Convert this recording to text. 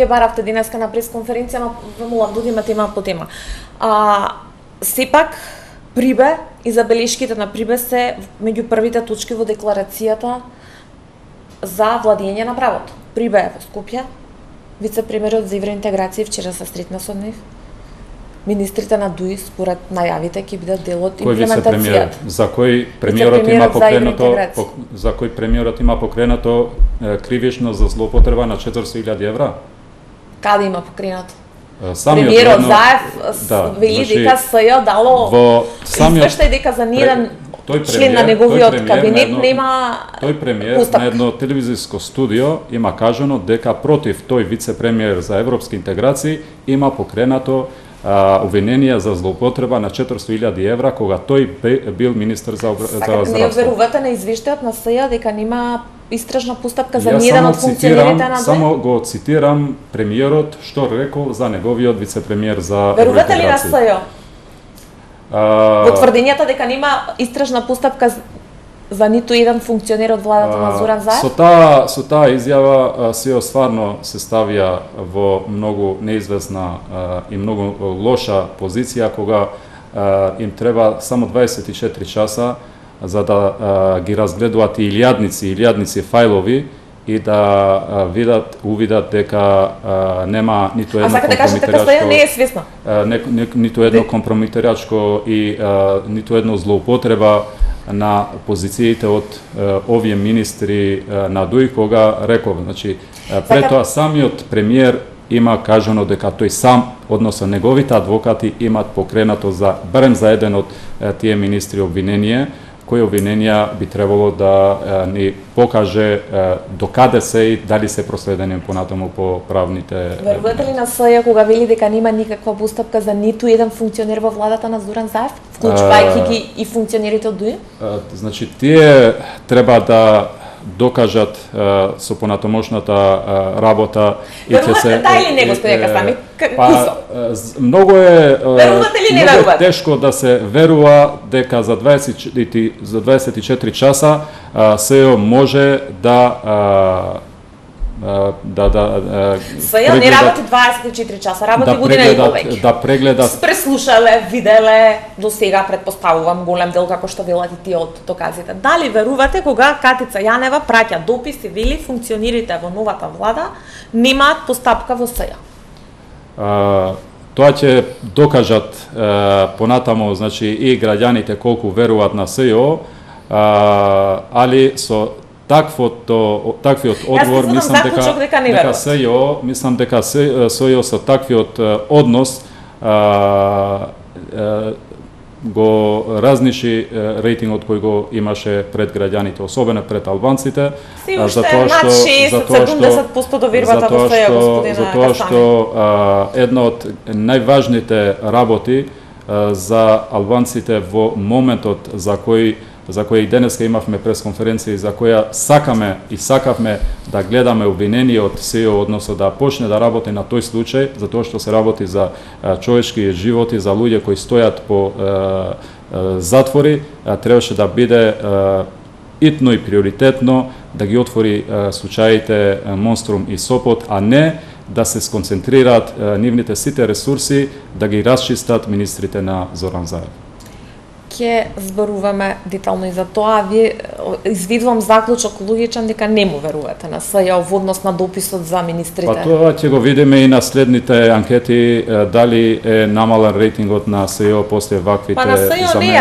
Вие баравте денеска на пресконференција, но молам да одиме тема по тема. Сепак, Прибе и забелешките на Прибе се меѓу првите точки во декларацијата за владење на правото. Прибе е во Скопје, вице-премиерот за евроинтеграција вчера се сретна со нив. Министрите на ДУИ според најавите ќе бидат дел од имплементацијата. За кој премиерот има покренато кривично за злоупотреба на 400.000 евра? Каде има покренато? Премиерот Заев вели дека СЈ дало извештај дека за ниеден член на неговиот кабинет нема постапка. Тој премиер на едно телевизиско студио има кажано дека против тој вице-премиер за европски интеграции има покренато обвинение за злоупотреба на 400.000 евра кога тој бил министер за здравство. Не верувате на извештајот на СЈ дека нема истражна постапка за ниеден од функционерите на ДУИ? Само го цитирам премиерот што рекол за неговиот вице-премиер за верувате ли на СЈ? Во тврдењата дека нема истражна постапка за ниту еден функционер од владата на Зоран Заев? Со таа изјава СЈ стварно се ставија во многу неизвестна и многу лоша позиција кога им треба само 24 часа за да ги разгледуваат илјадници фајлови и да увидат дека нема ниту едно компрометирачко не е свесно. Ниту едно компрометирачко и ниту едно злоупотреба на позициите од овие министри на ДУИ кога реков, значи пред тоа самиот премиер има кажано дека тој сам, односно неговите адвокати имаат покренато за барем за еден од тие министри обвинение, кои обвиненија би требало да ни покаже докаде се и дали се проследени понатаму по правните. Верувате ли на СЈ кога вели дека нема никаква постапка за ниту еден функционер во владата на Зоран Заев, вклучувајќи ги и функционерите од ДУИ? Значи тие треба да докажат со понатамошната работа и ќе се или не господи Кастани? Многу е тешко да се верува дека за 24 часа СЈ може да СЈ не работи 24 часа, работи година и повеќе. Да прегледат. Преслушале, виделе, до сега предпоставувам голем дел како што велат и тие од доказите. Дали верувате кога Катица Јанева праќа допис и вели функционерите во новата влада немаат постапка во СЈ? Тоа ќе докажат понатамо, значи и граѓаните колку веруваат на СЈ, али со таквиот одговор мислам дека СЈ со таквиот однос го разниши рейтингот кој го имаше пред граѓаните, особено пред албанците, затоа што една од најважните работи за албанците во моментот за кој и денеска имавме пресконференција и за која сакавме да гледаме обвинение од СЈ, односно да почне да работи на тој случај, затоа што се работи за човечки животи, за луѓе кои стојат по затвори, требаше да биде итно и приоритетно да ги отвори случаите Монструм и Сопот, а не да се сконцентрираат нивните сите ресурси да ги расчистат министрите на Зоран Заев. Ќе зборуваме детално и за тоа. Вие извидувам заклучок логичен дека не му верувате на СЈ во однос на дописот за министрите. Тоа ќе го видиме и на следните анкети дали е намален рейтингот на СЈ после ваквите замени.